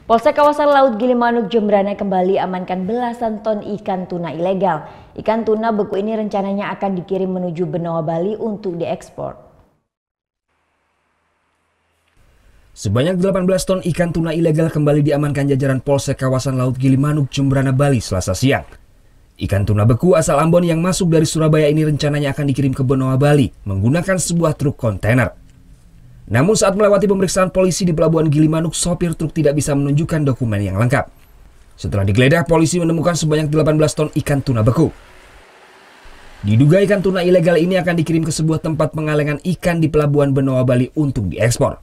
Polsek kawasan Laut Gilimanuk Jembrana kembali amankan belasan ton ikan tuna ilegal. Ikan tuna beku ini rencananya akan dikirim menuju Benoa, Bali untuk diekspor. Sebanyak 18 ton ikan tuna ilegal kembali diamankan jajaran Polsek kawasan Laut Gilimanuk Jembrana, Bali Selasa siang. Ikan tuna beku asal Ambon yang masuk dari Surabaya ini rencananya akan dikirim ke Benoa, Bali menggunakan sebuah truk kontainer. Namun saat melewati pemeriksaan polisi di Pelabuhan Gilimanuk, sopir truk tidak bisa menunjukkan dokumen yang lengkap. Setelah digeledah, polisi menemukan sebanyak 18 ton ikan tuna beku. Diduga ikan tuna ilegal ini akan dikirim ke sebuah tempat pengalengan ikan di Pelabuhan Benoa, Bali untuk diekspor.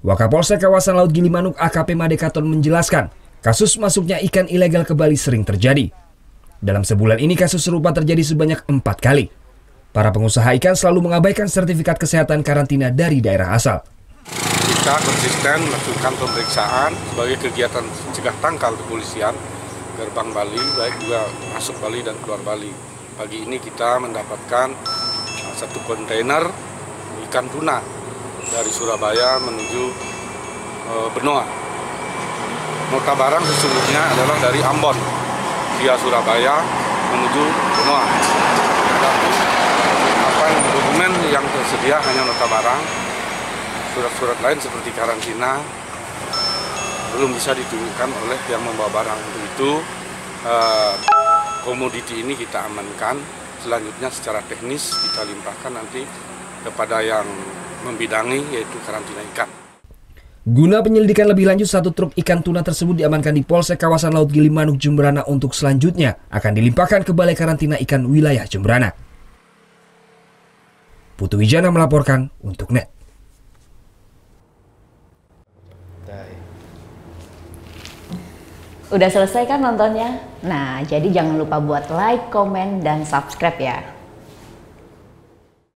Wakapolsek kawasan Laut Gilimanuk AKP Madekaton menjelaskan, kasus masuknya ikan ilegal ke Bali sering terjadi. Dalam sebulan ini kasus serupa terjadi sebanyak 4 kali. Para pengusaha ikan selalu mengabaikan sertifikat kesehatan karantina dari daerah asal. Kita konsisten melakukan pemeriksaan sebagai kegiatan cegah tangkal kepolisian gerbang Bali, baik juga masuk Bali dan keluar Bali. Pagi ini kita mendapatkan satu kontainer ikan tuna dari Surabaya menuju Benoa. Nota barang sesungguhnya adalah dari Ambon via Surabaya menuju Benoa. Dokumen yang tersedia hanya nota barang, surat-surat lain seperti karantina belum bisa ditunjukkan oleh yang membawa barang. Untuk itu komoditi ini kita amankan, selanjutnya secara teknis kita limpahkan nanti kepada yang membidangi, yaitu karantina ikan. Guna penyelidikan lebih lanjut, satu truk ikan tuna tersebut diamankan di Polsek kawasan Laut Gilimanuk Jembrana untuk selanjutnya akan dilimpahkan ke Balai Karantina Ikan Wilayah Jembrana. Putu Wijana melaporkan untuk NET. Udah selesai kan nontonnya? Nah, jadi jangan lupa buat like, komen, dan subscribe ya.